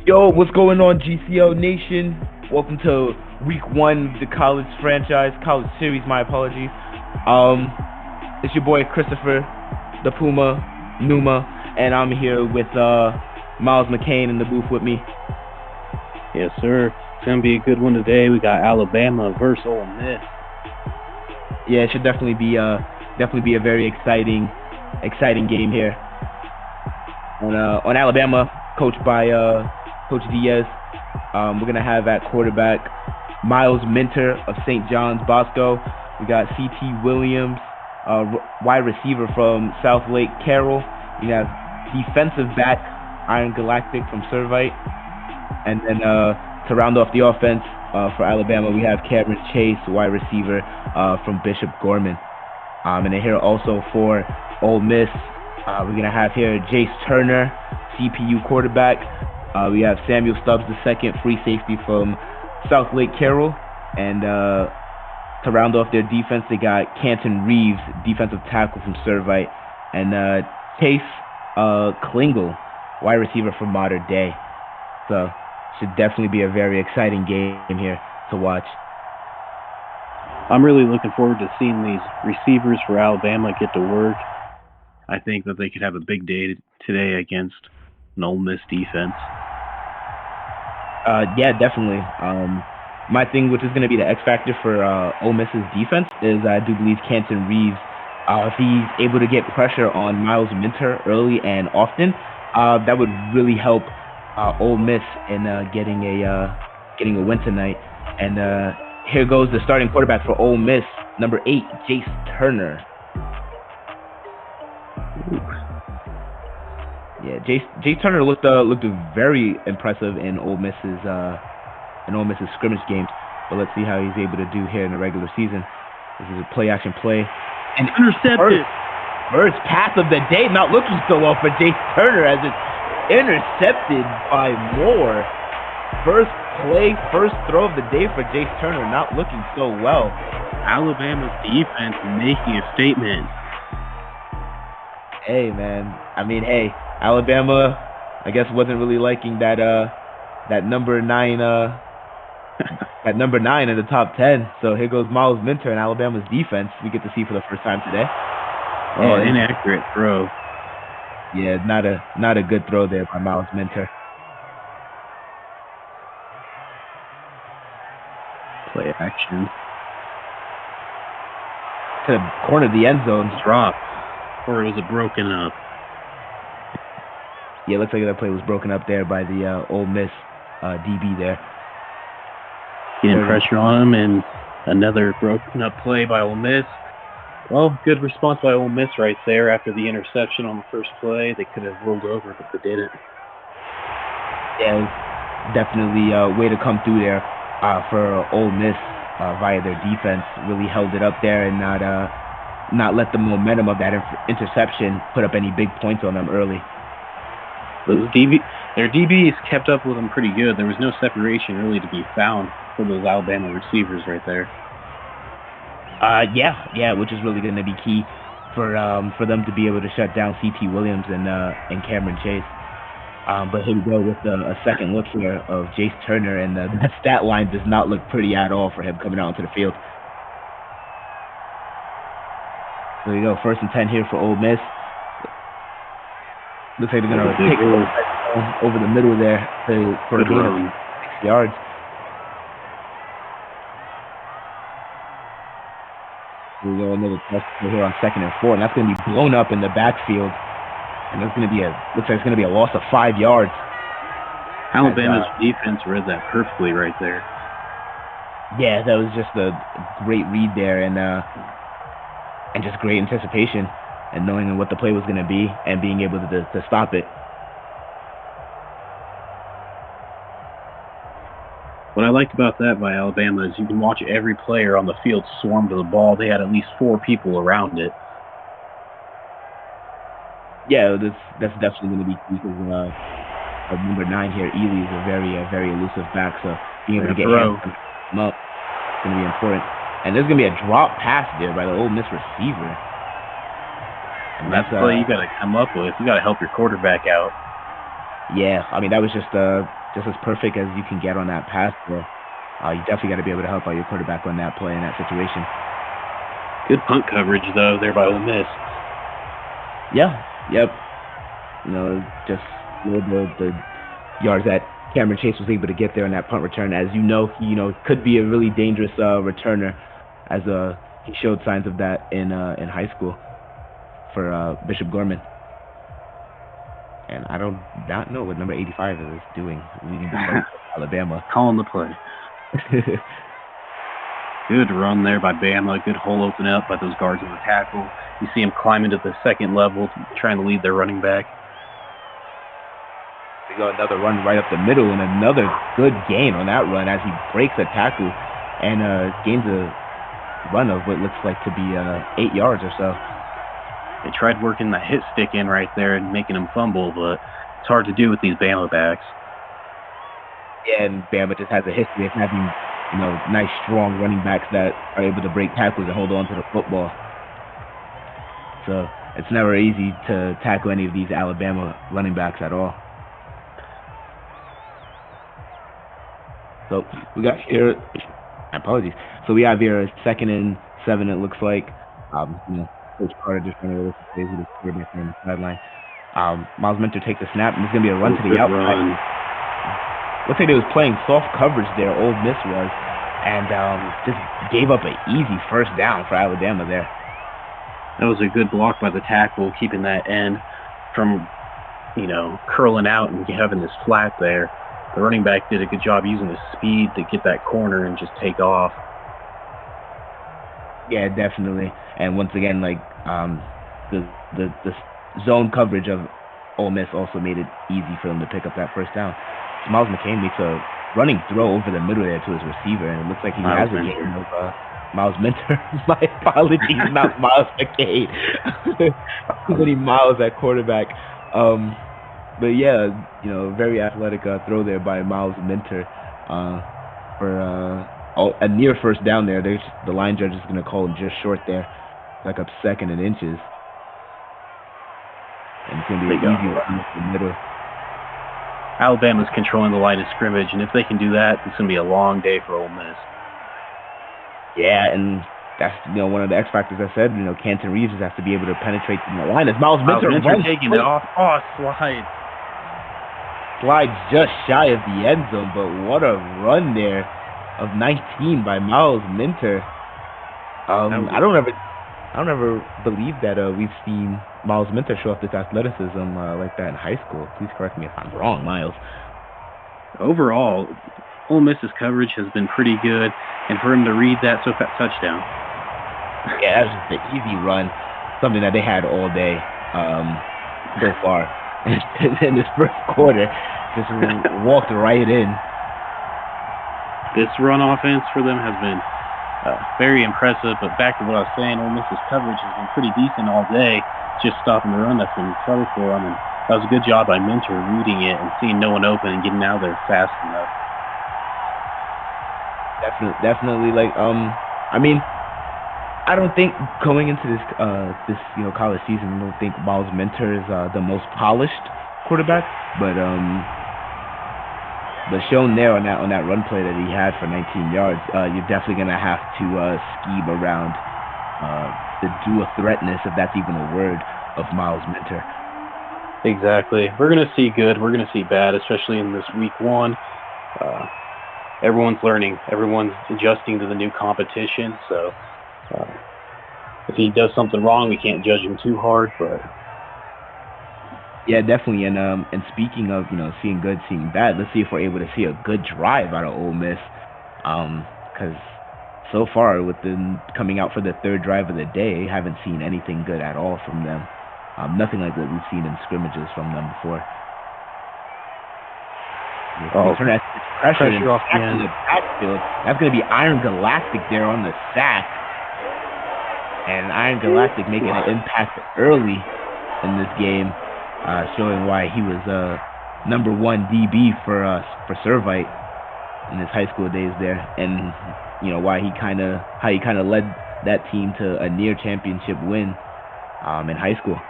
Yo, what's going on, GCL Nation? Welcome to Week 1 of the college college series, my apologies. It's your boy Christopher, the Puma, Numa, and I'm here with Miles McCain in the booth with me. Yes, sir. It's going to be a good one today. We got Alabama versus Ole Miss. Yeah, it should definitely be a very exciting game here. On Alabama, coached by Coach Diaz. We're going to have at quarterback Miles Minter of St. John's Bosco. We got C.T. Williams, wide receiver from South Lake Carroll. We have defensive back Iron Galactic from Servite. And then to round off the offense for Alabama, we have Cameron Chase, wide receiver from Bishop Gorman. And then here also for Ole Miss, we're going to have here Jace Turner, CPU quarterback. We have Samuel Stubbs II, free safety from South Lake Carroll. And to round off their defense, they got Canton Reeves, defensive tackle from Servite. And Chase Klingel, wide receiver from Mater Dei. So should definitely be a very exciting game here to watch. I'm really looking forward to seeing these receivers for Alabama get to work. I think that they could have a big day today against an Ole Miss defense. Yeah, definitely. My thing, which is going to be the X factor for Ole Miss's defense, is I do believe Canton Reeves, if he's able to get pressure on Miles Minter early and often, that would really help Ole Miss in getting a win tonight. And here goes the starting quarterback for Ole Miss, number 8, Jace Turner. Ooh. Yeah, Jace Turner looked very impressive in Ole Miss's scrimmage games. But let's see how he's able to do here in the regular season. This is a play-action play. And intercepted. First pass of the day, not looking so well for Jace Turner as it's intercepted by Moore. First play, first throw of the day for Jace Turner, not looking so well. Alabama's defense making a statement. Hey, man. I mean, hey, Alabama, I guess, wasn't really liking that number 9 that number 9 in the top 10. So here goes Miles Minter and Alabama's defense. We get to see for the first time today. Oh, inaccurate throw. Yeah, not a good throw there by Miles Minter. Play action. To the corner of the end zone. Drop. Or was it broken up? Yeah, it looks like that play was broken up there by the Ole Miss DB there. Getting pressure on him, and another broken up play by Ole Miss. Well, good response by Ole Miss right there after the interception on the first play. They could have rolled over, but they didn't. Yeah, it was definitely a way to come through there for Ole Miss via their defense. Really held it up there and not let the momentum of that interception put up any big points on them early. Their DBs kept up with them pretty good. There was no separation really to be found for those Alabama receivers right there. Yeah, which is really going to be key for them to be able to shut down C.T. Williams and Cameron Chase. But here we go with a second look here of Jace Turner, and that stat line does not look pretty at all for him coming out onto the field. There you go, 1st and 10 here for Ole Miss. Looks like they're going to take it over the middle there for a gain of 6 yards. Here we go, another test here on 2nd and 4, and that's going to be blown up in the backfield. And that's going to be looks like it's going to be a loss of 5 yards. Alabama's defense read that perfectly right there. Yeah, that was just a great read there, and just great anticipation and knowing what the play was going to be and being able to stop it. What I liked about that by Alabama is you can watch every player on the field swarm to the ball. They had at least 4 people around it. Yeah, that's definitely going to be key because number 9 here, Ely, is a very elusive back, so being able to get him up is going to be important. And there's going to be a drop pass there by the Ole Miss receiver. And that's the play you got to come up with. You got to help your quarterback out. Yeah, I mean, that was just just as perfect as you can get on that pass there. You definitely got to be able to help out your quarterback on that play in that situation. Good punt coverage, though, there by Ole Miss. Yeah, yep. Just the yards that Cameron Chase was able to get there on that punt return. As he could be a really dangerous returner, as he showed signs of that in high school for Bishop Gorman. And I do not know what number 85 is doing leading the play for Alabama. Calling the play. Good run there by Bama. Good hole open up by those guards on the tackle. You see him climbing to the second level, trying to lead their running back. They got another run right up the middle, and another good gain on that run as he breaks a tackle and gains a run of what looks like to be 8 yards or so. They tried working that hit stick in right there and making him fumble, but it's hard to do with these Bama backs. Yeah, and Bama just has a history of having, nice, strong running backs that are able to break tackles and hold on to the football. So it's never easy to tackle any of these Alabama running backs at all. So we got here, apologies. So we have here a 2nd and 7, it looks like. Coach Carter just trying to look at the quarterback on the sideline. Miles Minter takes a snap, and it's going to be a run to the outside. Looks like they was playing soft coverage there, Ole Miss was, and just gave up an easy first down for Alabama there. That was a good block by the tackle, keeping that end from, curling out and having this flat there. The running back did a good job using his speed to get that corner and just take off. Yeah, definitely. And once again, the zone coverage of Ole Miss also made it easy for them to pick up that first down. So Miles McCain makes a running throw over the middle there to his receiver, and it looks like he has a gain of Miles Minter. My apologies, not Miles McCain. Too many Miles at quarterback. But yeah, very athletic throw there by Miles Minter for a near first down there. The line judge is going to call him just short there, like up 2nd and inches. And it's going to be an easy run up the middle. Alabama's controlling the line of scrimmage, and if they can do that, it's going to be a long day for Ole Miss. Yeah, and that's one of the X factors I said. Canton Reeves has to be able to penetrate the line. As Miles Minter taking it off. Oh, slide just shy of the end zone, but what a run there of 19 by Miles Minter. I don't ever believe that we've seen Miles Minter show off this athleticism like that in high school. Please correct me if I'm wrong, Miles. Overall, Ole Miss's coverage has been pretty good, and for him to read that touchdown. Yeah, that's just the easy run, something that they had all day so far. In this first quarter, just walked right in. This run offense for them has been very impressive, but back to what I was saying, Ole Miss's coverage has been pretty decent all day. Just stopping the run that's been trouble for them, and that was a good job by Minter reading it and seeing no one open and getting out of there fast enough. Definitely. I don't think going into this college season, I don't think Miles Minter is the most polished quarterback, but shown there on that run play that he had for 19 yards, you're definitely gonna have to scheme around the dual threatness, if that's even a word, of Miles Minter. Exactly. We're gonna see good. We're gonna see bad, especially in this week 1. Everyone's learning. Everyone's adjusting to the new competition. So if he does something wrong, we can't judge him too hard. But yeah, definitely. And speaking of seeing good, seeing bad, let's see if we're able to see a good drive out of Ole Miss. Because so far, with them coming out for the 3rd drive of the day, haven't seen anything good at all from them. Nothing like what we've seen in scrimmages from them before. Pressure off the backfield. That's going to be Iron Galactic there on the sack. And Iron Galactic making an impact early in this game, showing why he was number 1 DB for Servite in his high school days there, and why how he kind of led that team to a near championship win in high school.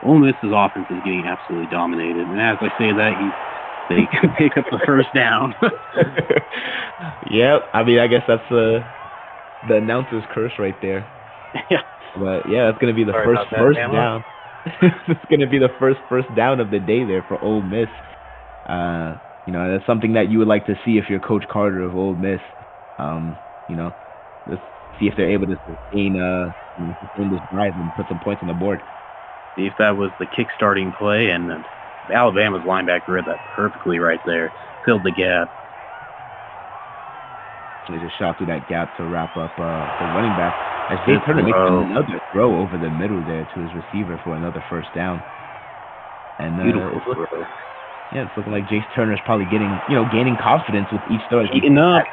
Ole Miss's offense is getting absolutely dominated, and as I say that, they can pick up the first down. Yep. I mean, I guess that's the announcer's curse right there. Yeah. But yeah, that's gonna be the Sorry first down. It's gonna be the first down of the day there for Ole Miss. That's something that you would like to see if you're Coach Carter of Ole Miss. Let's see if they're able to sustain this drive and put some points on the board. See if that was the kick-starting play, and Alabama's linebacker read that perfectly right there. Filled the gap. They just shot through that gap to wrap up the running back. As Jay Turner makes another throw over the middle there to his receiver for another first down. And beautiful throw. Yeah, it's looking like Jace Turner's probably gaining confidence with each throw. Heating up.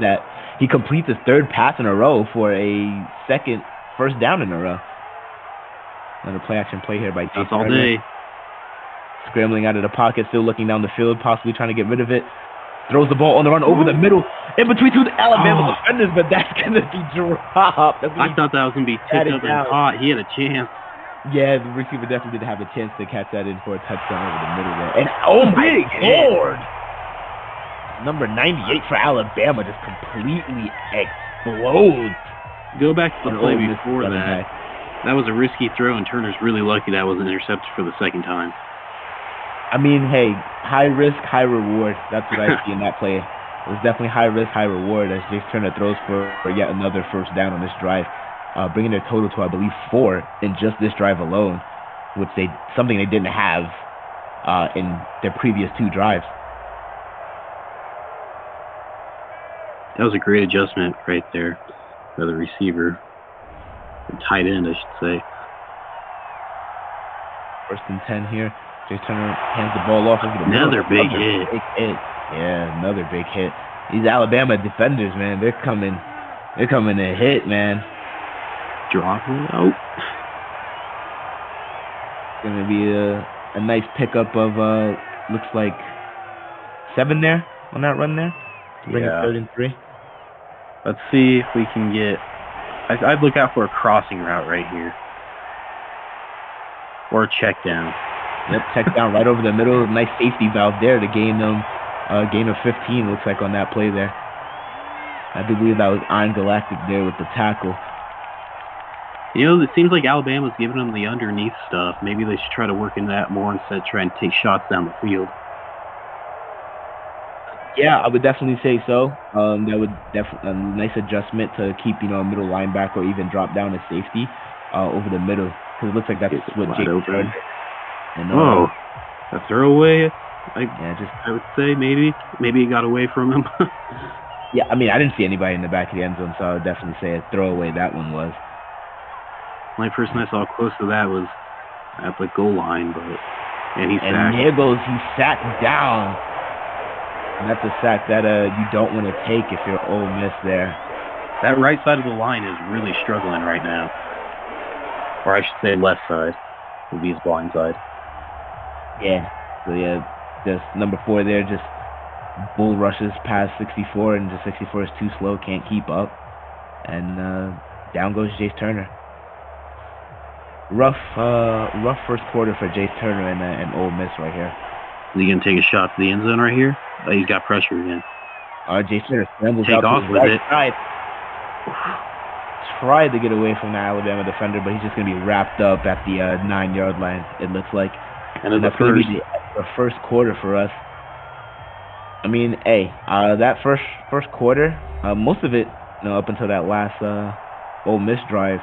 That he completes his third pass in a row for a second first down in a row. Another play-action play here by Jace Turner. All day. Scrambling out of the pocket, still looking down the field, possibly trying to get rid of it. Throws the ball on the run over the middle, in between two Alabama defenders, but that's going to be dropped. I thought that was going to be tipped up and caught. He had a chance. Yeah, the receiver definitely did have a chance to catch that in for a touchdown over the middle there. And oh my Lord! Number 98 for Alabama just completely explodes. Go back to the play before that. That was a risky throw, and Turner's really lucky that wasn't intercepted for the second time. I mean, hey, high risk, high reward. That's what I see in that play. It was definitely high risk, high reward as Jace Turner throws for yet another first down on this drive, bringing their total to, I believe, 4 in just this drive alone, which something they didn't have in their previous 2 drives. That was a great adjustment right there by the receiver. The tight end, I should say. 1st and 10 here. Jace Turner hands the ball off over the middle. Another big hit. Yeah, another big hit. These Alabama defenders, man, they're coming to hit, man. Drop him out. It's gonna be a nice pickup of looks like 7 there on that run there. Bring it 3rd and 3. Let's see if we can get. I'd look out for a crossing route right here, or a check down. Yep, check down right over the middle. Nice safety valve there to gain them. Gain of 15 looks like on that play there. I do believe that was Iron Galactic there with the tackle. It seems like Alabama's giving them the underneath stuff. Maybe they should try to work in that more instead of trying to take shots down the field. Yeah, I would definitely say so. That would definitely a nice adjustment to keep a middle linebacker or even drop down a safety over the middle, because it looks like that's what Jake Turner. A throwaway. I would say maybe he got away from him. Yeah, I mean, I didn't see anybody in the back of the end zone, so I would definitely say a throwaway that one was. My person I saw close to that was at the goal line, and he's sacked. And he's sacked down. And that's a sack that you don't want to take if you're Ole Miss there. That right side of the line is really struggling right now. Or I should say left side would be his blind side. Yeah. So yeah, just number 4 there just bull rushes past 64, and just 64 is too slow, can't keep up. And down goes Jace Turner. Rough first quarter for Jace Turner and Ole Miss right here. Is he going to take a shot to the end zone right here? Oh, he's got pressure again. Jace Turner scrambles out to the right side. Tried to get away from the Alabama defender, but he's just going to be wrapped up at the 9-yard line, it looks like. And that's going to be the first quarter for us. I mean, hey, that first quarter, most of it, up until that last Ole Miss drive,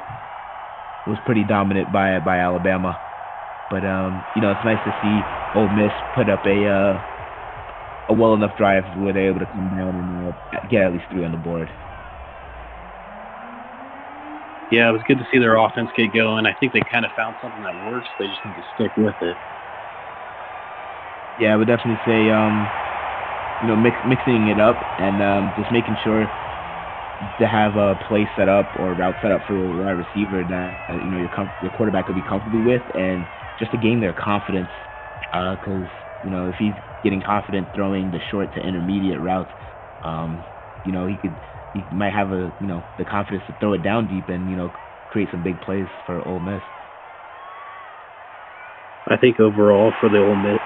was pretty dominant by Alabama. But it's nice to see Ole Miss put up a well enough drive where they're able to come down and get at least 3 on the board. Yeah, it was good to see their offense get going. I think they kind of found something that works. They just need to stick with it. Yeah, I would definitely say, mixing it up and just making sure to have a play set up or route set up for a wide receiver that your quarterback will be comfortable with, and just to gain their confidence. Because if he's getting confident throwing the short to intermediate routes, he might have the confidence to throw it down deep and create some big plays for Ole Miss. I think overall for the Ole Miss,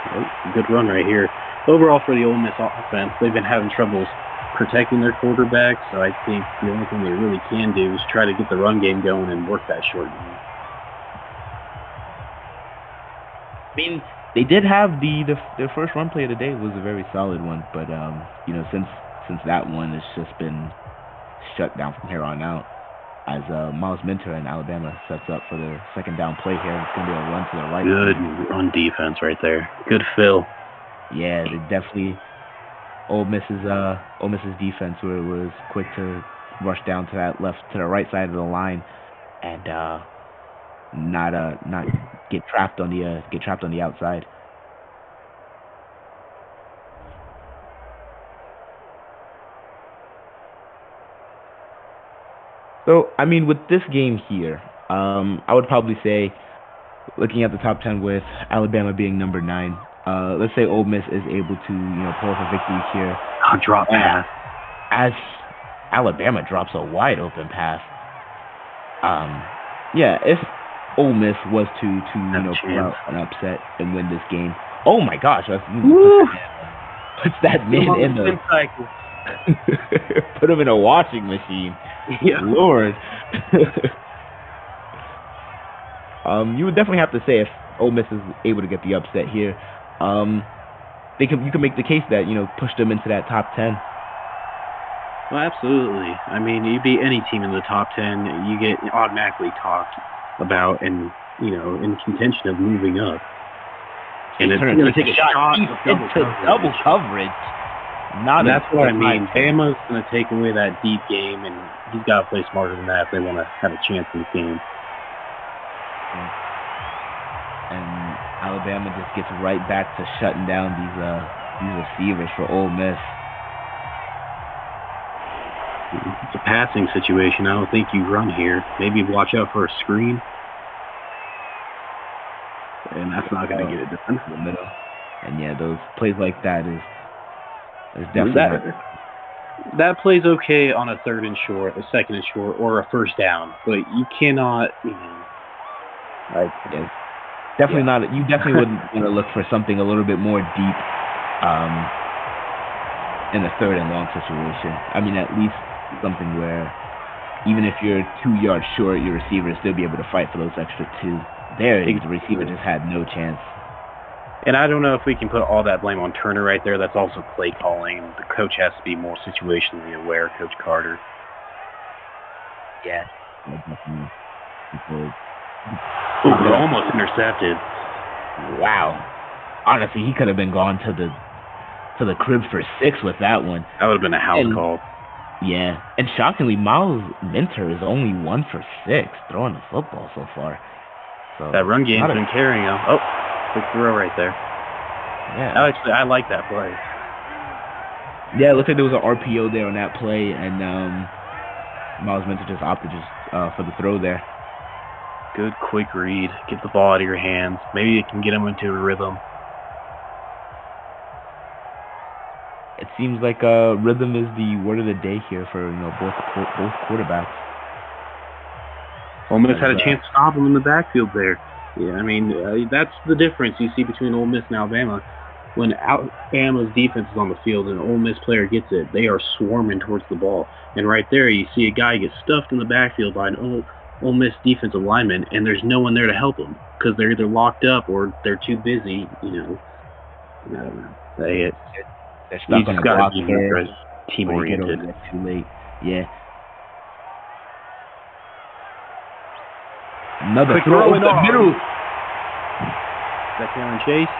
good run right here. Overall for the Ole Miss offense, they've been having troubles protecting their quarterback, so I think the only thing they really can do is try to get the run game going and work that short game. I mean, they did have their first run play of the day was a very solid one, but since that one, it's just been shut down from here on out. As Miles Minter in Alabama sets up for the second down play here, it's gonna be a run to the right. Good run defense right there. Good fill. Yeah, they definitely. Ole Miss's defense was quick to rush down to the right side of the line, and not get trapped on the outside. So I mean, with this game here, I would probably say, looking at the top 10 with Alabama being number 9. Let's say Ole Miss is able to, pull off a victory here. Drop pass. As Alabama drops a wide open pass. If Ole Miss was to pull out an upset and win this game, oh my gosh, puts that man in the cycle. put him in a washing machine. Yeah. Lord. You would definitely have to say if Ole Miss is able to get the upset here, you can make the case that push them into that top 10. Well, absolutely. I mean, you beat any team in the top 10, you get automatically talked about and in contention of moving up. And it's going to take a shot into double coverage. That's what I mean. Bama's going to take away that deep game, and he's got to play smarter than that if they want to have a chance in this game. And Alabama just gets right back to shutting down these receivers for Ole Miss. It's a passing situation. I don't think you run here. Maybe watch out for a screen. And that's not going to get it done. In the middle. And those plays like that is definitely that plays okay on a 3rd and short, a 2nd and short, or a 1st down. But you cannot, definitely not. You definitely wouldn't want to look for something a little bit more deep in a 3rd and long situation. I mean, at least something where even if you're 2 yards short, your receiver will still be able to fight for those extra 2. There, the receiver just had no chance. And I don't know if we can put all that blame on Turner right there. That's also play calling. The coach has to be more situationally aware, Coach Carter. Yeah. Almost intercepted. Wow. Honestly, he could have been gone to the crib for 6 with that one. That would have been a house call. Yeah. And shockingly, Miles Minter is only 1 for 6 throwing the football so far. So that run game's been carrying him. Oh, quick throw right there. Yeah. Actually, I like that play. Yeah, it looks like there was an RPO there on that play, and Miles Minter just opted for the throw there. Good quick read. Get the ball out of your hands. Maybe it can get him into a rhythm. It seems like rhythm is the word of the day here for both quarterbacks. Ole Miss had a chance to stop him in the backfield there. Yeah, I mean, that's the difference you see between Ole Miss and Alabama. When Alabama's defense is on the field and an Ole Miss player gets it, they are swarming towards the ball. And right there, you see a guy get stuffed in the backfield by an Ole Miss defensive lineman, and there's no one there to help him because they're either locked up or they're too busy. I don't know. They're stuck on the block there. Team-oriented. Too late. Yeah. Another throw in the middle. Is that Cameron Chase?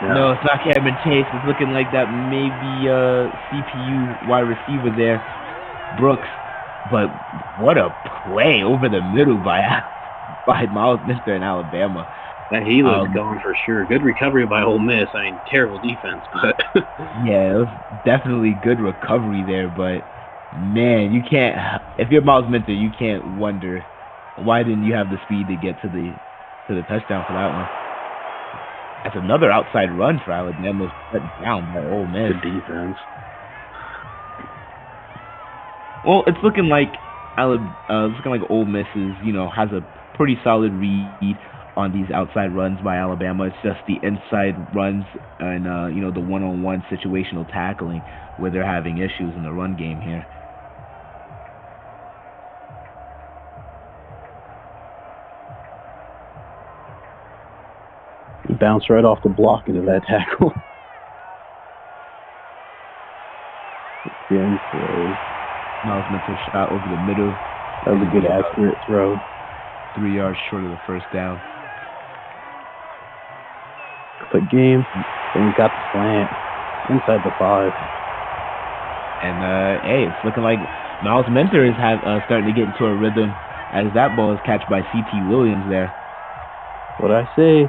No, it's not Cameron Chase. It's looking like that maybe CPU wide receiver there, Brooks. But what a play over the middle by Miles Minter in Alabama. That he looks gone for sure. Good recovery by Ole Miss. I mean, terrible defense, but yeah, it was definitely good recovery there. But man, you can't. If you're Miles Minter, you can't wonder why didn't you have the speed to get to the touchdown for that one. That's another outside run for Alabama, shut down by Ole Miss. Good defense. Well, it's looking like Ole Miss is, has a pretty solid read on these outside runs by Alabama. It's just the inside runs and the one-on-one situational tackling where they're having issues in the run game here. He bounced right off the block into that tackle. Again, throw. Miles Minter shot over the middle. That was a good accurate throw. 3 yards short of the first down. Quick game. And he got the slant inside the 5. And hey, it's looking like Miles Minter is starting to get into a rhythm as that ball is catched by C.T. Williams there. What I say,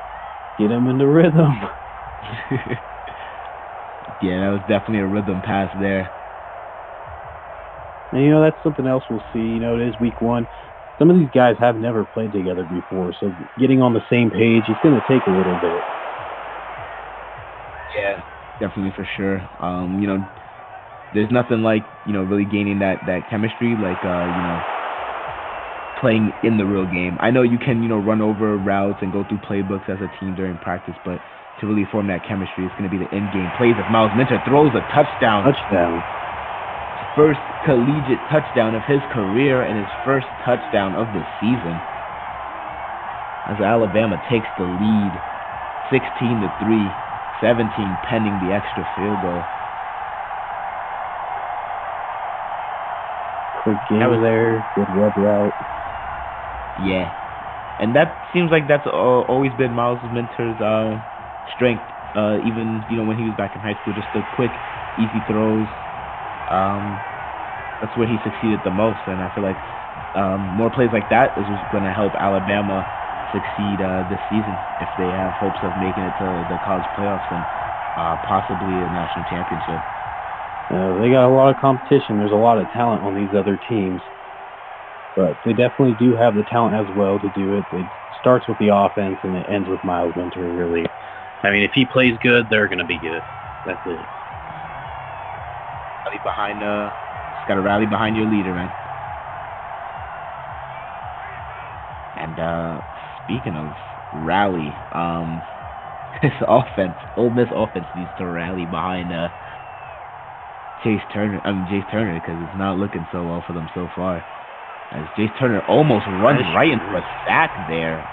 get him in the rhythm. Yeah, that was definitely a rhythm pass there. And, that's something else we'll see. It is week 1. Some of these guys have never played together before, so getting on the same page is going to take a little bit. Yeah, definitely for sure. There's nothing like, really gaining that chemistry, like, playing in the real game. I know you can, run over routes and go through playbooks as a team during practice, but to really form that chemistry, it's going to be the in-game plays. If Miles Minter throws a touchdown. First collegiate touchdown of his career and his first touchdown of the season. As Alabama takes the lead, 16-3, 17 pending the extra field goal. Quick game there, good rub route. Yeah, and that seems like that's always been Miles Minter's strength. Even when he was back in high school, just the quick, easy throws. That's where he succeeded the most, and I feel like more plays like that is what's going to help Alabama succeed this season if they have hopes of making it to the college playoffs and possibly a national championship. They got a lot of competition. There's a lot of talent on these other teams, but they definitely do have the talent as well to do it. It starts with the offense and it ends with Miles Minter, really. I mean, if he plays good, they're going to be good. That's it. Just got to rally behind your leader, man. And speaking of rally, this offense, Ole Miss offense needs to rally behind Jace Turner, because it's not looking so well for them so far. As Jace Turner almost runs right into a sack there.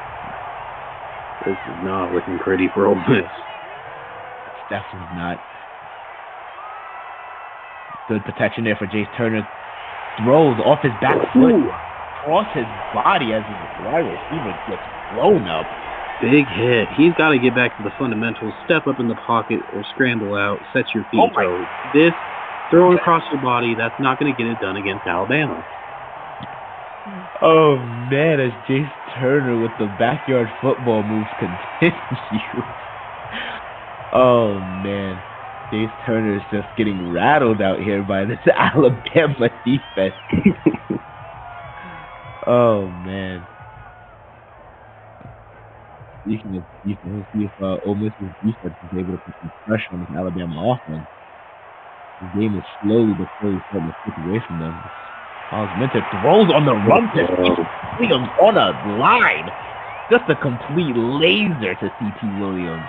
This is not looking pretty for Ole Miss. It's definitely not. Good protection there for Jace Turner. Throws off his back foot, across his body as his wide receiver gets blown up. Big hit. He's got to get back to the fundamentals. Step up in the pocket or scramble out. Set your feet toes. This, throwing across your body, that's not going to get it done against Alabama. Oh, man, as Jace Turner with the backyard football moves continue. Oh, man. Jace Turner is just getting rattled out here by this Alabama defense. Oh, man. You can see if Ole Miss's defense is able to put some pressure on this Alabama offense. The game is slowly but surely starting to slip away from them. Miles Minter throws on the run to C.T. Williams on a line. Just a complete laser to C.T. Williams.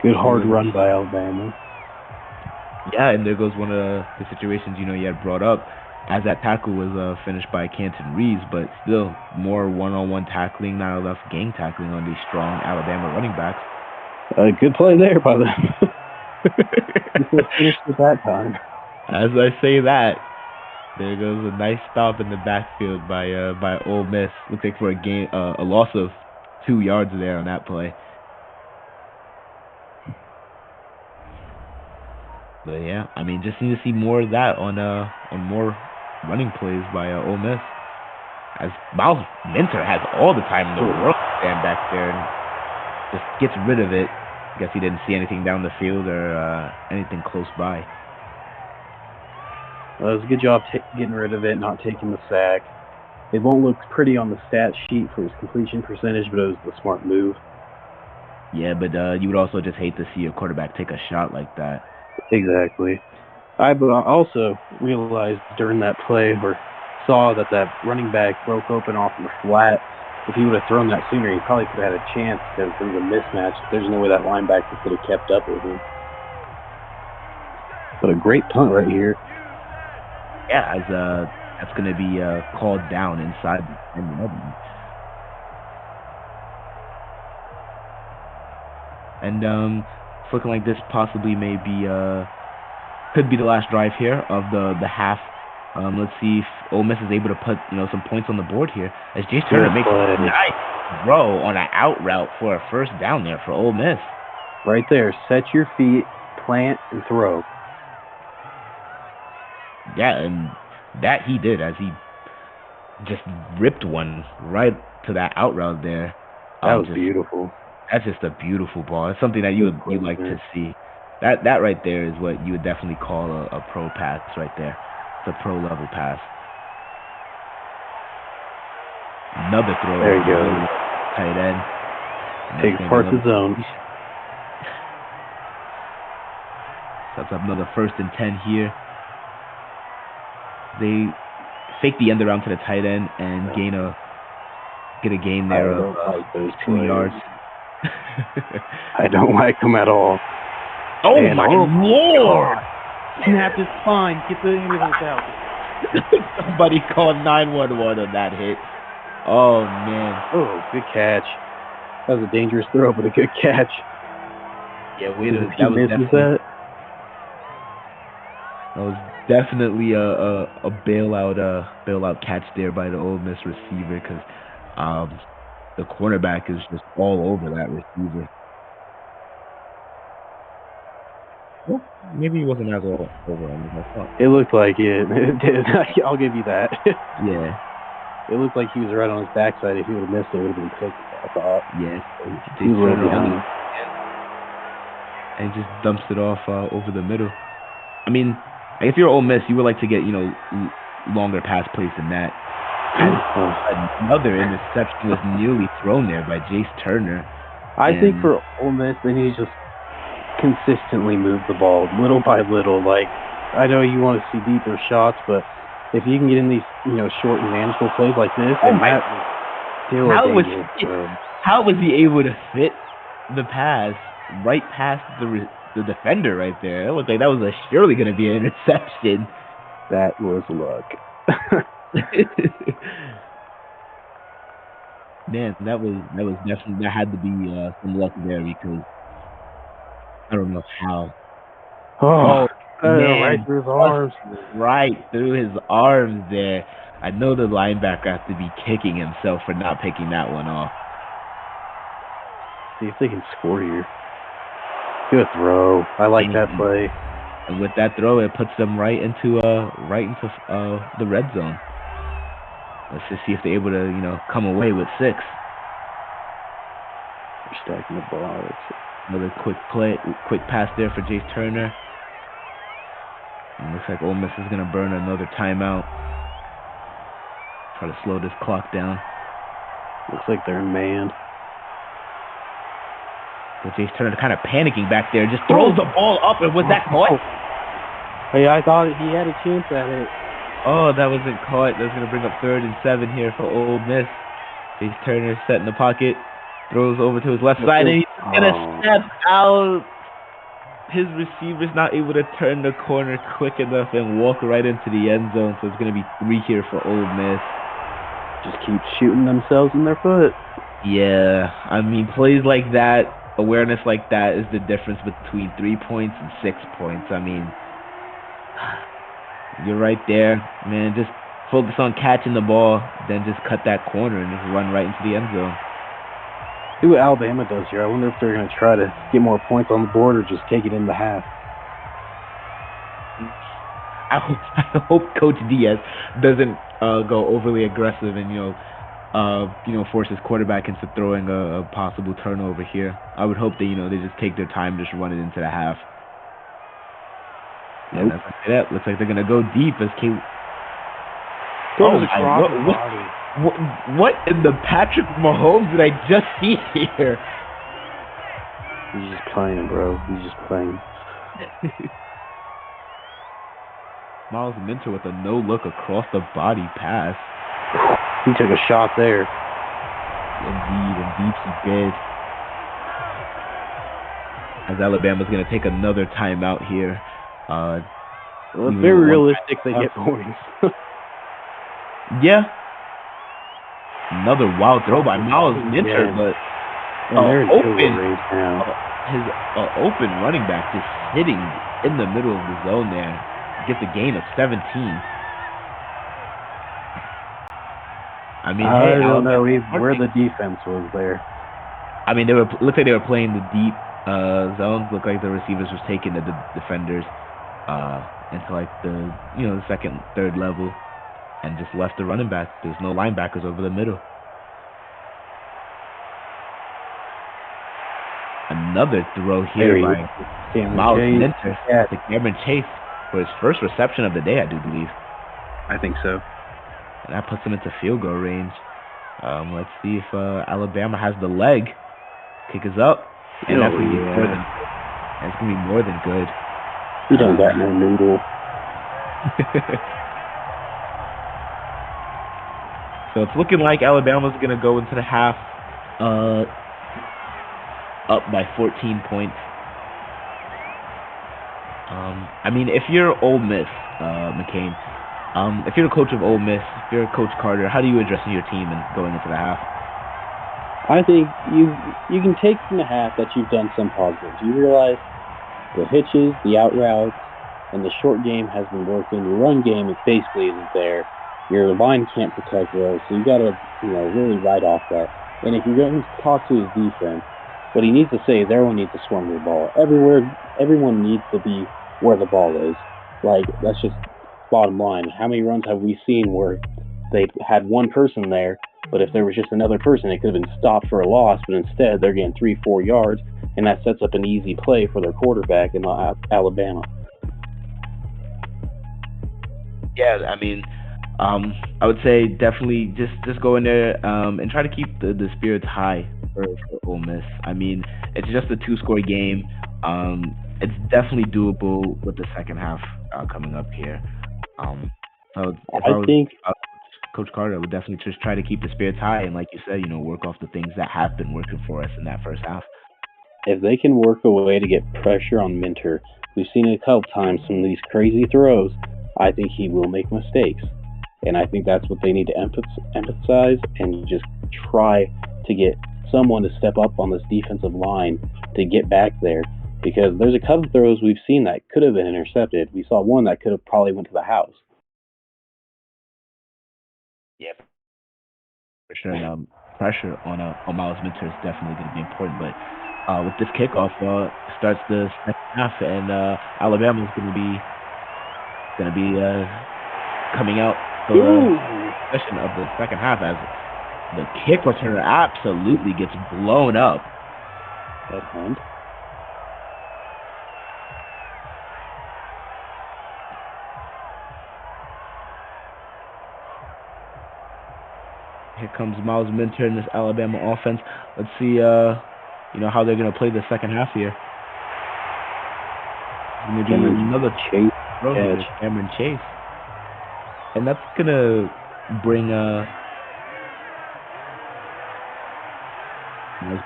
Good hard run by Alabama. Yeah, and there goes one of the situations, you had brought up, as that tackle was finished by Canton Reeves, but still more one-on-one tackling, not enough gang tackling on these strong Alabama running backs. Good play there by them. Finished at that time. As I say that, there goes a nice stop in the backfield by Ole Miss. Looks like for a loss of 2 yards there on that play. But yeah, I mean, just need to see more of that on more running plays by Ole Miss. As Miles Minter has all the time in the world to stand back there and just gets rid of it. I guess he didn't see anything down the field or anything close by. Well, it was a good job getting rid of it, not taking the sack. It won't look pretty on the stat sheet for his completion percentage, but it was the smart move. Yeah, but you would also just hate to see a quarterback take a shot like that. Exactly. I also realized during that play where saw that running back broke open off in the flat. If he would have thrown that sooner, he probably could have had a chance because there was a mismatch. There's no way that linebacker could have kept up with him. But a great punt right here. Yeah, that's going to be called down inside the 10-yard. And it's looking like this possibly could be the last drive here of the half. Let's see if Ole Miss is able to put some points on the board here as Jace Turner makes a nice throw on an out route for a first down there for Ole Miss. Right there, set your feet, plant, and throw. Yeah, and that he did as he just ripped one right to that out route there. That was beautiful. That's just a beautiful ball. It's something that you'd like to see. That right there is what you would definitely call a pro pass right there. It's a pro level pass. Another throw. There you go. Tight end. Takes part of the zone. Sets up another 1st and 10 here. They fake the end around to the tight end and get a gain there of 2 yards. I don't like them at all. Oh, my Lord! Snap his spine. Get the ambulance out. Somebody called 911 on that hit. Oh, man. Oh, good catch. That was a dangerous throw, but a good catch. Yeah, that was definitely a bailout catch there by the Ole Miss receiver because the cornerback is just all over that receiver. Well, maybe he wasn't as all over him as I thought. It looked like it. It did. I'll give you that. Yeah. It looked like he was right on his backside. If he would have missed it, it would have been picked, I thought. Yeah. He was a little behind. And just dumps it off over the middle. I mean, if you're Ole Miss, you would like to get, longer pass plays than that. Another interception was nearly thrown there by Jace Turner. I think for Ole Miss, they need to just consistently move the ball little by little. Like, I know you want to see deeper shots, but if you can get in these, short and manageable plays like this, that was still how was he able to fit the pass right past the defender right there? It looked like that was surely going to be an interception. That was luck. Man, that was definitely, there had to be some luck there because I don't know how. Oh man, right through his arms. Right through his arms there. I know the linebacker has to be kicking himself for not picking that one off. See if they can score here. Good throw. I like that play. And with that throw, it puts them right into the red zone. Let's just see if they're able to, come away with 6. They're stacking the ball. Another quick pass there for Jace Turner. And looks like Ole Miss is going to burn another timeout. Try to slow this clock down. Looks like they're in man. But Jace Turner kind of panicking back there. Just throws the ball up. And was that caught? Hey, I thought he had a chance at it. Oh, that wasn't caught. That's going to bring up 3rd and 7 here for Ole Miss. Jace Turner set in the pocket. Throws over to his left side. And he's going to step out. His receiver's not able to turn the corner quick enough and walk right into the end zone. So it's going to be 3 here for Ole Miss. Just keep shooting themselves in their foot. Yeah. I mean, plays like that, awareness like that is the difference between 3 points and 6 points. I mean, you're right there, man. Just focus on catching the ball, then just cut that corner and just run right into the end zone. See what Alabama does here. I wonder if they're going to try to get more points on the board or just take it in the half. I hope Coach Diaz doesn't go overly aggressive and force his quarterback into throwing a possible turnover here. I would hope that they just take their time, just run it into the half. Nope. And that looks like they're gonna go deep as K. What in the Patrick Mahomes did I just see here? He's just playing, bro. He's just playing. Miles Minter with a no-look across the body pass. He took a shot there. Indeed he did. As Alabama's going to take another timeout here. Well, it's very realistic they get points. Yeah. Another wild throw by Miles Minter, but his open running back just hitting in the middle of the zone there. Gets a gain of 17. I mean, I don't know where the defense was there. I mean, looked like they were playing the deep zones. Looked like the receivers was taking the defenders into like the the second, third level, and just left the running back. There's no linebackers over the middle. Another throw here by Miles Minter to Cameron Chase for his first reception of the day, I do believe. I think so. And that puts him into field goal range. Let's see if Alabama has the leg. Kick is up. And that's going to be more than good. That's going to be more than good. He don't got no noodle. So it's looking like Alabama's going to go into the half up by 14 points. I mean, if you're Ole Miss, McCain, if you're the coach of Ole Miss, if you're Coach Carter, how do you address your team and going into the half? I think you can take from the half that you've done some positives. You realize the hitches, the out routes, and the short game has been working. Your run game basically isn't there. Your line can't protect those, so you got to really write off that. And if you're going to talk to his defense, what he needs to say is everyone needs to swarm the ball. Everyone needs to be where the ball is. Like, that's just bottom line. How many runs have we seen where they had one person there, but if there was just another person, it could have been stopped for a loss, but instead they're getting 3-4 yards, and that sets up an easy play for their quarterback in Alabama. Yeah, I mean, I would say definitely just go in there and try to keep the spirits high for Ole Miss. I mean, it's just a 2-score game. It's definitely doable with the second half coming up here. So if I think Coach Carter, would definitely just try to keep the spirits high and, like you said, work off the things that have been working for us in that first half. If they can work a way to get pressure on Minter, we've seen it a couple times, some of these crazy throws, I think he will make mistakes. And I think that's what they need to emphasize and just try to get someone to step up on this defensive line to get back there. Because there's a couple throws we've seen that could have been intercepted. We saw one that could have probably went to the house. Yeah, for sure. And, pressure on Miles Minter is definitely going to be important. But with this kickoff, starts the second half, and Alabama is going to be coming out for the session of the second half as the kick returner absolutely gets blown up. Headhunt. Here comes Miles Minter in this Alabama offense. Let's see, how they're going to play the second half here. Going to do another Chase throw here, Cameron Chase, and that's going to bring nice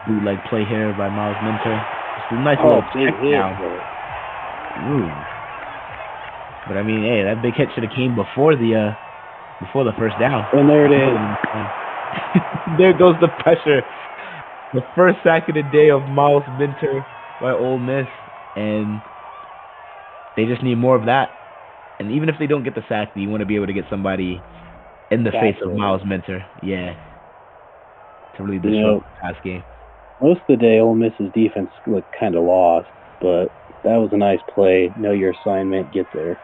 bootleg play here by Miles Minter. It's a nice little check down. But I mean, hey, that big hit should have came before the first down. And there it is. There goes the pressure. The first sack of the day of Miles Minter by Ole Miss, and they just need more of that. And even if they don't get the sack, you want to be able to get somebody in the face of Miles Minter, to really disrupt the pass game. Most of the day, Ole Miss's defense looked kind of lost, but that was a nice play. Know your assignment, get there.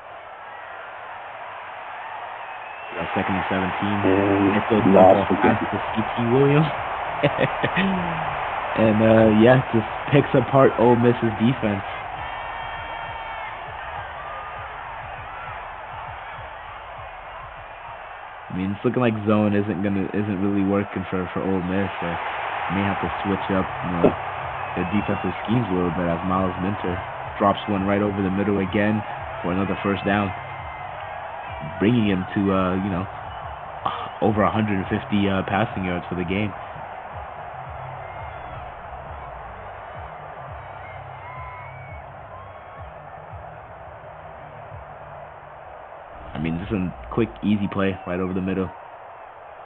Second and 17. And lost pass to C.T. Williams. And, just picks apart Ole Miss's defense. I mean, it's looking like zone isn't really working for Ole Miss, so may have to switch up, their defensive schemes a little bit as Miles Minter drops one right over the middle again for another first down. bringing him to over 150 passing yards for the game. I mean, just a quick, easy play right over the middle.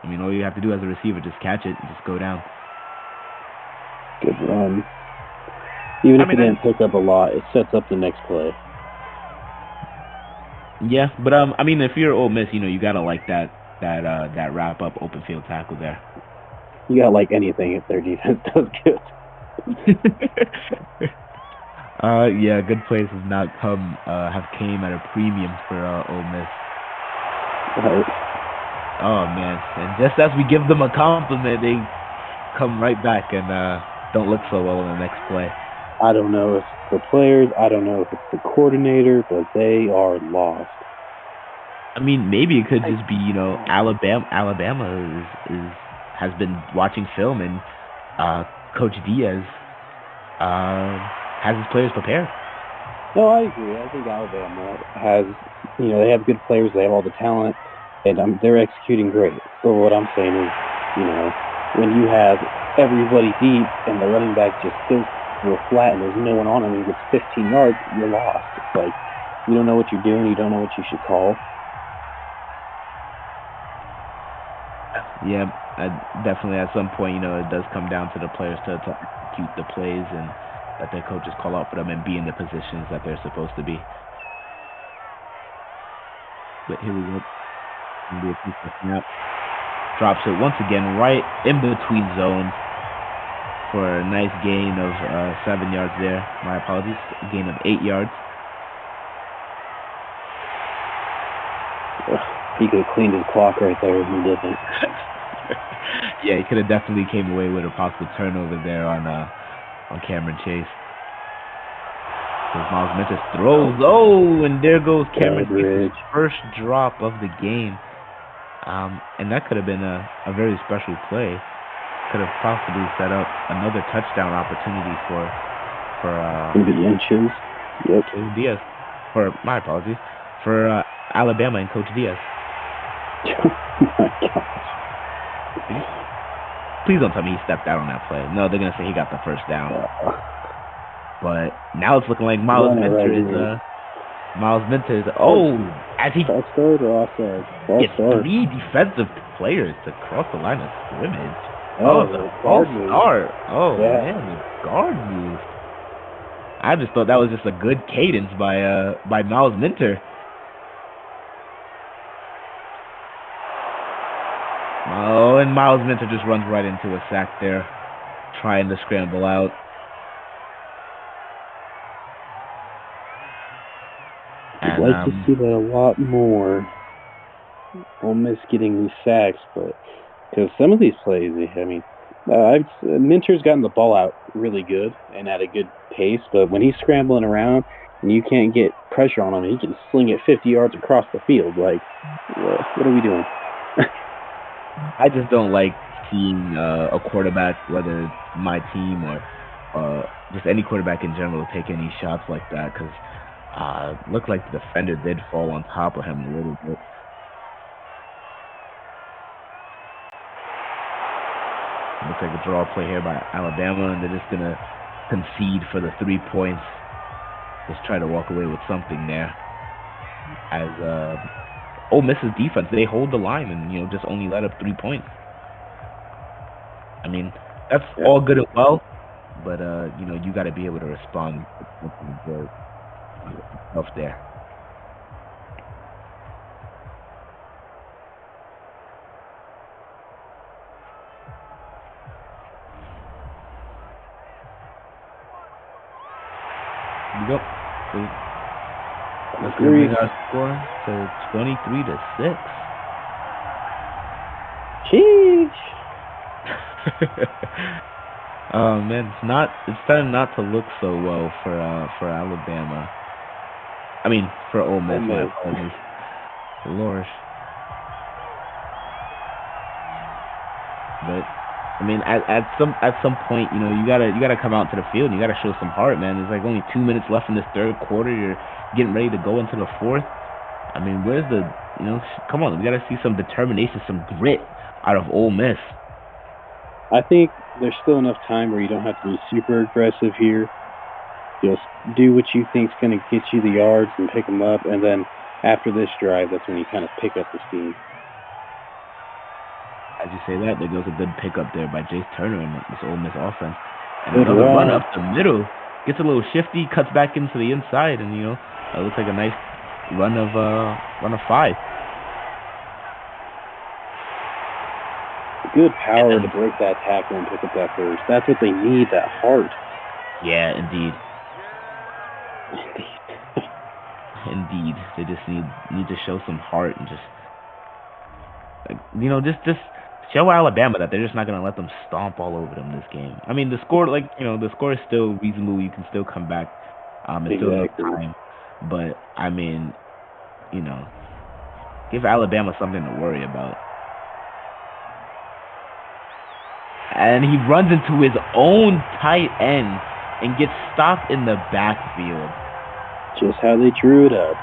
I mean, all you have to do as a receiver, just catch it and just go down. Good run. Even if it didn't pick up a lot, it sets up the next play. Yeah, but I mean, if you're Ole Miss, you gotta like that wrap up open field tackle there. You gotta like anything if their defense does good. Yeah, good plays have came at a premium for Ole Miss. Right. Oh man, and just as we give them a compliment, they come right back and don't look so well in the next play. I don't know if it's the players, I don't know if it's the coordinator, but they are lost. I mean, maybe it could just be, Alabama has been watching film, and Coach Diaz has his players prepared. No, I agree. I think Alabama has, they have good players, they have all the talent, and they're executing great. But what I'm saying is, when you have everybody deep and the running back just goes real flat and there's no one on him and he gets 15 yards, you're lost. It's like, you don't know what you're doing, you don't know what you should call. Yeah, definitely at some point, it does come down to the players to execute the plays and that their coaches call out for them and be in the positions that they're supposed to be. But here we go. Snap. Drops it once again right in between zones for a nice gain of 7 yards there. My apologies. A gain of 8 yards. He could have cleaned his clock right there and he didn't. Yeah, he could have definitely came away with a possible turnover there on Cameron Chase. Miles Minter throws. Oh, and there goes Cameron Chase's first drop of the game. And that could have been a very special play. Could have possibly set up another touchdown opportunity for the inches. Yep. Diaz. My apologies. For Alabama and Coach Diaz. Oh my gosh. Please don't tell me he stepped out on that play. No, they're gonna say he got the first down. But now it's looking like Miles Minter is as he false start or offside? False start. 3 defensive players to cross the line of scrimmage. The false start. Oh yeah. Man, the guard move. I just thought that was just a good cadence by Miles Minter. Oh, and Miles Minter just runs right into a sack there, trying to scramble out. I'd like to see that a lot more. Ole Miss getting these sacks, but because some of these plays, Minter's gotten the ball out really good and at a good pace, but when he's scrambling around and you can't get pressure on him, he can sling it 50 yards across the field. Like, what are we doing? I just don't like seeing a quarterback, whether my team or just any quarterback in general, take any shots like that, because looked like the defender did fall on top of him a little bit. Looks like a draw play here by Alabama, and they're just going to concede for the 3 points. Just try to walk away with something there. As Ole Miss's defense, they hold the line and, just only let up 3 points. I mean, that's all good and well, but, you got to be able to respond with stuff there. Here we go. Let's bring our score to 23-6. Sheesh. Oh man, it's starting not to look so well for Alabama. I mean, for Ole Miss. My apologies. Lord. But I mean, at some point, you gotta come out to the field and you gotta show some heart, man. There's like only 2 minutes left in this third quarter. You're getting ready to go into the fourth. I mean, where's the, come on, we got to see some determination, some grit out of Ole Miss. I think there's still enough time where you don't have to be super aggressive here. Just do what you think's going to get you the yards and pick them up, and then after this drive, that's when you kind of pick up the steam. As you say that, there goes a good pickup there by Jace Turner in this Ole Miss offense. And another run up the middle. Gets a little shifty, cuts back into the inside, and, it looks like a nice run of 5. Good power to break that tackle and pick up that first. That's what they need, that heart. Yeah, indeed. Indeed. They just need to show some heart and just, just show Alabama that they're just not going to let them stomp all over them this game. I mean, the score, the score is still reasonable. You can still come back. It's still enough time. But, I mean, give Alabama something to worry about. And he runs into his own tight end and gets stopped in the backfield. Just how they drew it up.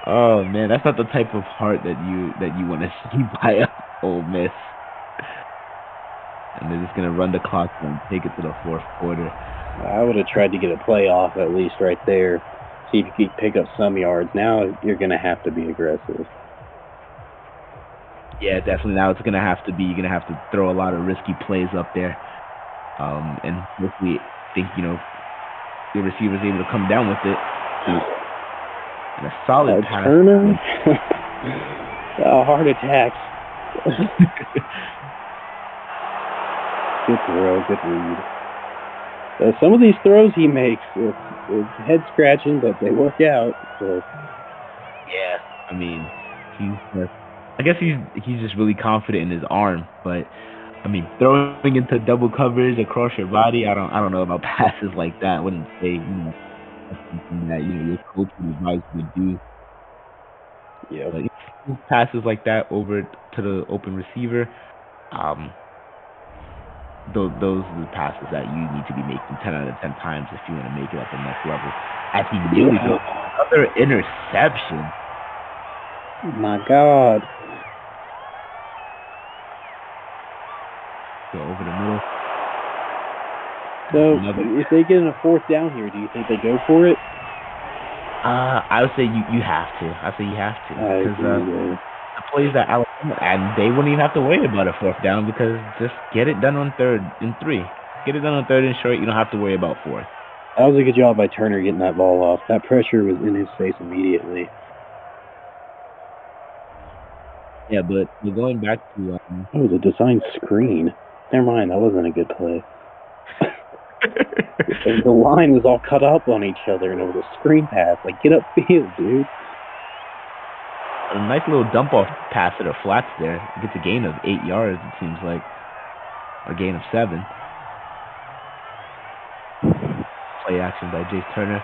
Oh man, that's not the type of heart that you want to see by Ole Miss. And they're just gonna run the clock and take it to the fourth quarter. I would have tried to get a play off at least right there. See if you could pick up some yards. Now you're gonna have to be aggressive. Yeah, definitely. Now it's gonna have to be. You're gonna have to throw a lot of risky plays up there, and hopefully, think your receiver's able to come down with it. And a solid pass. Turner. Heart attacks. Good throw, good read. Some of these throws he makes, it's head scratching, but they work out. So. Yeah, I mean, I guess he's just really confident in his arm, but I mean, throwing into double coverage across your body, I don't know about passes like that. I wouldn't say that's something that your coach would advise you to do. Yeah. But passes like that over to the open receiver, those are the passes that you need to be making 10 out of 10 times if you want to make it at the next level. As he nearly goes another interception. My God. Go over the middle. So, if they get in a fourth down here, do you think they go for it? I would say you have to. I say you have to. Because the plays that Alabama, and they wouldn't even have to worry about a fourth down because just get it done on 3rd and 3. Get it done on 3rd and short. You don't have to worry about 4th. That was a good job by Turner getting that ball off. That pressure was in his face immediately. Yeah, but we're going back to... it was a design screen. Never mind, that wasn't a good play. The line was all cut up on each other, and it was a screen pass. Like, get upfield, dude. A nice little dump-off pass to the flats there. It gets a gain of 8 yards, it seems like. Or a gain of 7. Play action by Jace Turner.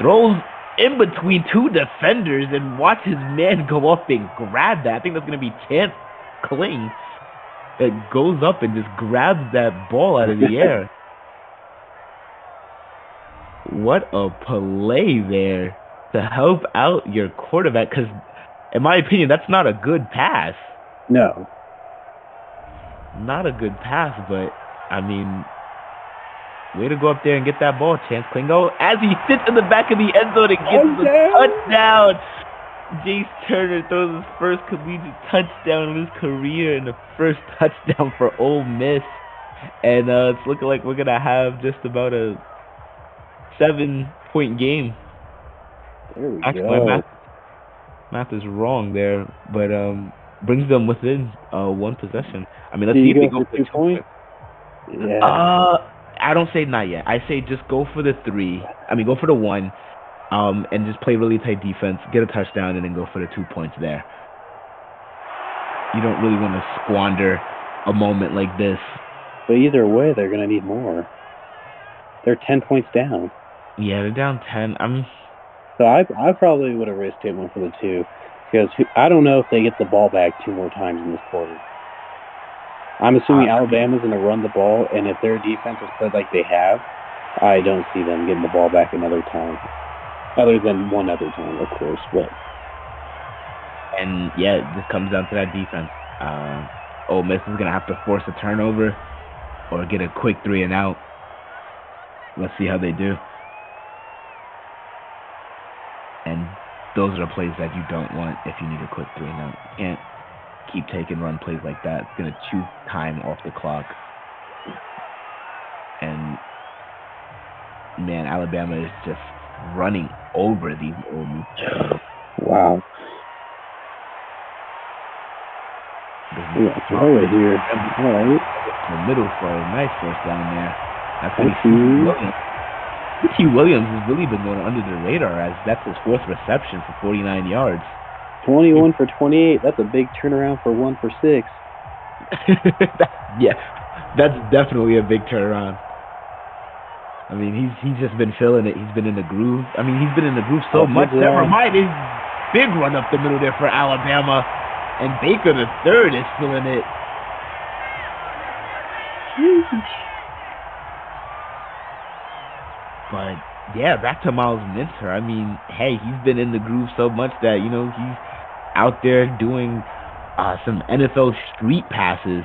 Throws in between 2 defenders and watch his man go up and grab that. I think that's going to be Chance Kling that goes up and just grabs that ball out of the air. What a play there to help out your quarterback, because in my opinion, that's not a good pass. No. Not a good pass, but, I mean, way to go up there and get that ball, Chance Klingo. As he sits in the back of the end zone and gets the touchdown. Jace Turner throws his first collegiate touchdown of his career and the first touchdown for Ole Miss. And it's looking like we're going to have just about a 7-point game. There we Actually, go. my math is wrong there, but brings them within 1 possession. I mean, let's see if they go for 2 points. Yeah. I don't say not yet. I say just go for the 3. I mean, go for the 1, and just play really tight defense, get a touchdown, and then go for the 2 points there. You don't really want to squander a moment like this. But either way, they're going to need more. They're 10 points down. Yeah, they're down 10. So I probably would have risked it, went for the 2, because I don't know if they get the ball back 2 more times in this quarter. I'm assuming Alabama's going to run the ball, and if their defense is played like they have, I don't see them getting the ball back another time. Other than one other time, of course. But And yeah, it just comes down to that defense. Ole Miss is gonna have to force a turnover or get a quick 3 and out. Let's see how they do. And those are the plays that you don't want if you need a quick 3 and out. You can't keep taking run plays like that. It's gonna chew time off the clock. And man, Alabama is just running over these Ole Miss players. Wow. Throw it here. All right. In the middle for a nice first down there. That's what Williams. Williams has really been going under the radar as that's his 4th reception for 49 yards. 21 for 28. That's a big turnaround for 1 for 6. Yeah, that's definitely a big turnaround. I mean, he's just been feeling it. He's been in the groove. I mean, he's been in the groove so much. Never mind his big run up the middle there for Alabama. And Baker the third is feeling it. But yeah, back to Miles Minter. I mean, hey, he's been in the groove so much that, you know, he's out there doing some NFL street passes,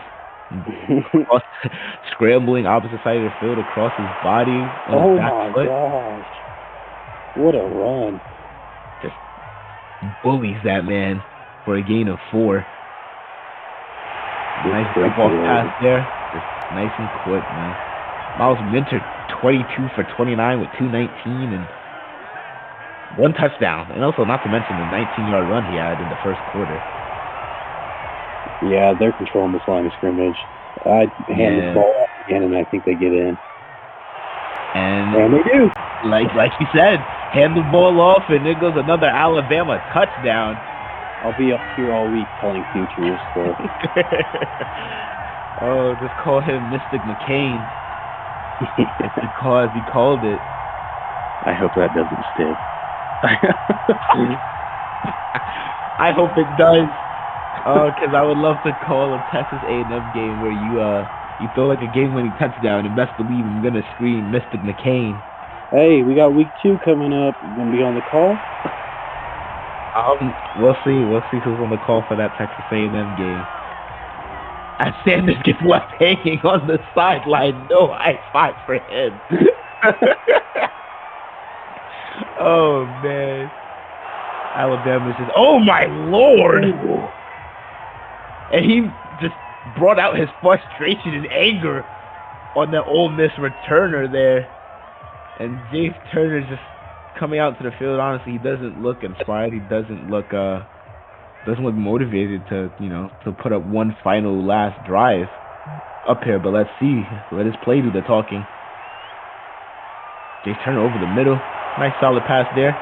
scrambling opposite side of the field across his body. Oh my gosh. What a run. Just bullies that man for a gain of 4. Nice jump-off pass there. Just nice and quick, man. Miles Minter, 22 for 29 with 219 and 1 touchdown. And also, not to mention the 19-yard run he had in the first quarter. Yeah, they're controlling this line of scrimmage. I hand the ball off again, and I think they get in. And they do. Like you said, hand the ball off, and there goes another Alabama touchdown. I'll be up here all week telling futures. So. Oh, just call him Mystic McCain. It's because he called it. I hope that doesn't stick. I hope it does. Because I would love to call a Texas A&M game where you throw like a game-winning touchdown, and best believe I'm gonna scream Mystic McCain. Hey, we got week 2 coming up. You gonna be on the call? We'll see. We'll see who's on the call for that Texas A&M game. As Sanders gets left hanging on the sideline, no high five for him. Oh man, Alabama's just, oh my Lord! And he just brought out his frustration and anger on the Ole Miss returner there. And Jace Turner's just coming out to the field. Honestly, he doesn't look inspired. He doesn't look motivated to put up one final last drive up here. But let's see. Let his play do the talking. Jace Turner over the middle. Nice solid pass there.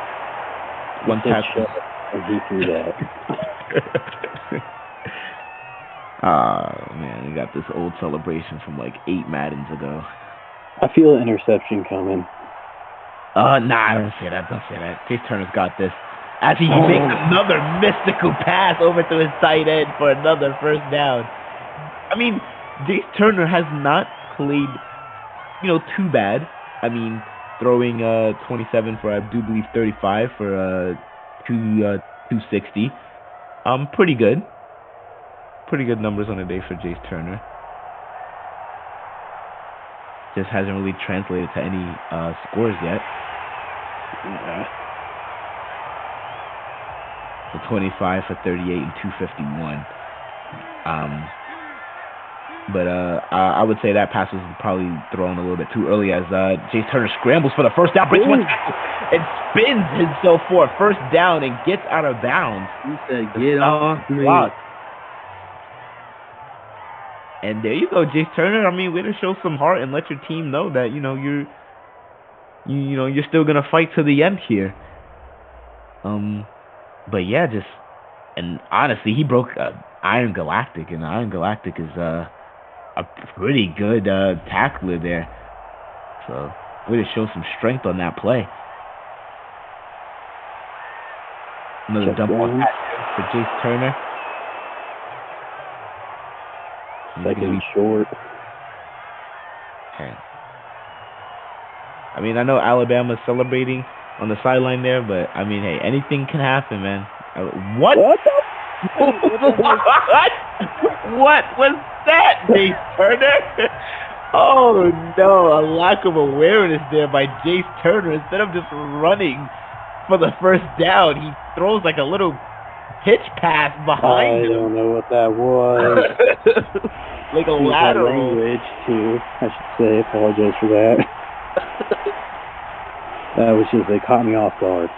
One tackle. And he threw that. Oh man, we got this old celebration from like 8 Maddens ago. I feel an interception coming. Nah, don't say that. Jace Turner's got this. As he makes another mystical pass over to his tight end for another first down. I mean, Jace Turner has not played, too bad. I mean, throwing 27 for, I do believe, 35 for 260. Pretty good. Pretty good numbers on the day for Jace Turner. Just hasn't really translated to any scores yet. Yeah. So 25 for 38 and 251. But I would say that pass was probably thrown a little bit too early as Jace Turner scrambles for the first down, breaks one tackle, and spins himself for a first down and gets out of bounds. He said, "Get off me." And there you go, Jace Turner. I mean, way to show some heart and let your team know that you're still gonna fight to the end here. But yeah, and honestly, he broke Iron Galactic, and Iron Galactic is a pretty good tackler there. So way to show some strength on that play. Another dump off pass for Jace Turner. Second short. Okay. I mean, I know Alabama's celebrating, on the sideline there, but I mean, hey, anything can happen, man. What? What the? What was that, Jace Turner? Oh no, a lack of awareness there by Jace Turner. Instead of just running for the first down, he throws like a little pitch pass behind I don't know what that was. like a Use my lateral. language too. I should say, apologize for that. That was just, they caught me off guard.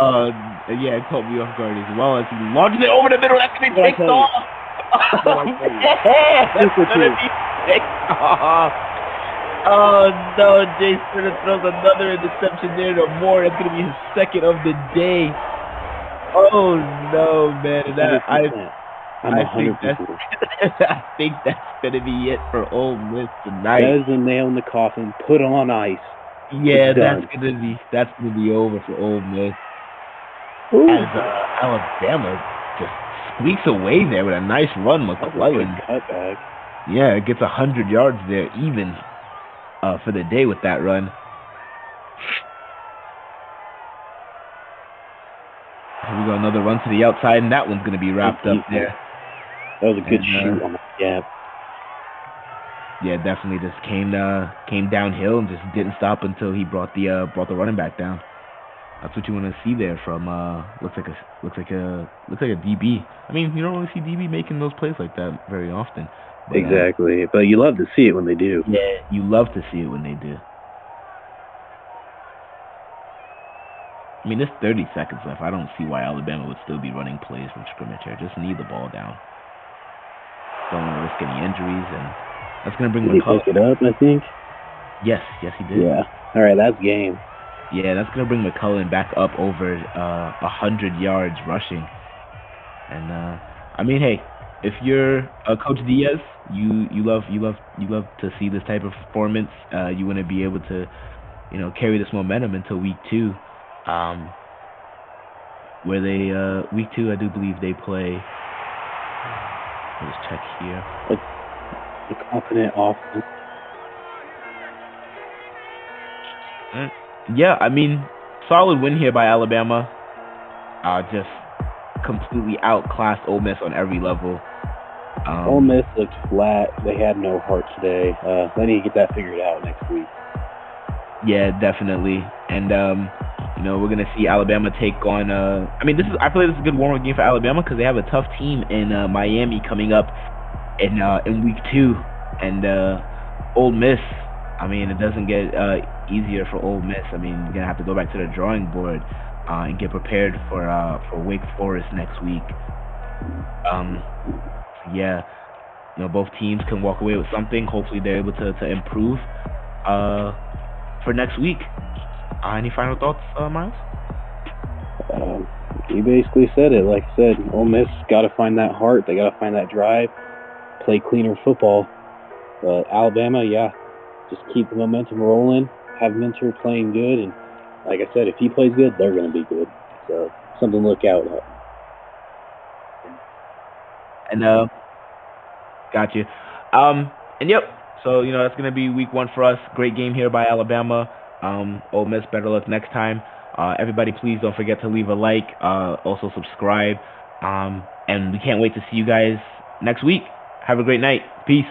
Yeah, it caught me off guard as well as he launches it over the middle. That's gonna be picked off. That's gonna be picked off. Oh no, Jace Turner throws another interception there to Moore. That's gonna be his second of the day. Oh no, man! I'm 100%. I think that's gonna be it for Ole Miss tonight. That is the nail in the coffin. Put on ice. Yeah, that's gonna be over for Ole Miss. As Alabama just squeaks away there with a nice run, McClellan. Cutback. Yeah, it gets 100 yards there, even for the day with that run. Here we go, another run to the outside, and that one's gonna be wrapped up there. That was a good shoot on the gap. Yeah, definitely just came downhill and just didn't stop until he brought the running back down. That's what you want to see there from looks like a DB. I mean, you don't really see DB making those plays like that very often. But, exactly, but you love to see it when they do. Yeah, you love to see it when they do. I mean, there's 30 seconds left. I don't see why Alabama would still be running plays from scrimmage here. Just need the ball down. Don't want to risk any injuries, and that's going to bring McCullough. Did he pick it up, I think? Yes, he did. Yeah. All right, that's game. Yeah, that's going to bring McCullough back up over 100 yards rushing. And I mean, hey, if you're Coach Diaz, you love to see this type of performance. You want to be able to, carry this momentum until week 2, where they week 2, I do believe they play. Let's check here. A confident offense. Yeah, I mean, solid win here by Alabama. Just completely outclassed Ole Miss on every level. Ole Miss looked flat. They had no heart today. They need to get that figured out next week. Yeah, definitely. And we're gonna see Alabama take on. I feel like this is a good warm-up game for Alabama because they have a tough team in Miami coming up in week 2, and Ole Miss. I mean, it doesn't get easier for Ole Miss. I mean, you're gonna have to go back to the drawing board and get prepared for Wake Forest next week. Yeah, both teams can walk away with something. Hopefully, they're able to improve for next week. Any final thoughts, Miles? You basically said it. Like I said, Ole Miss got to find that heart. They got to find that drive, play cleaner football. But Alabama, yeah, just keep the momentum rolling, have Minter playing good, and like I said, if he plays good, they're going to be good. So something to look out at. And got you. And yep. So that's going to be week 1 for us. Great game here by Alabama. Ole Miss, better luck next time. Everybody, please don't forget to leave a like. Also subscribe. And we can't wait to see you guys next week. Have a great night. Peace.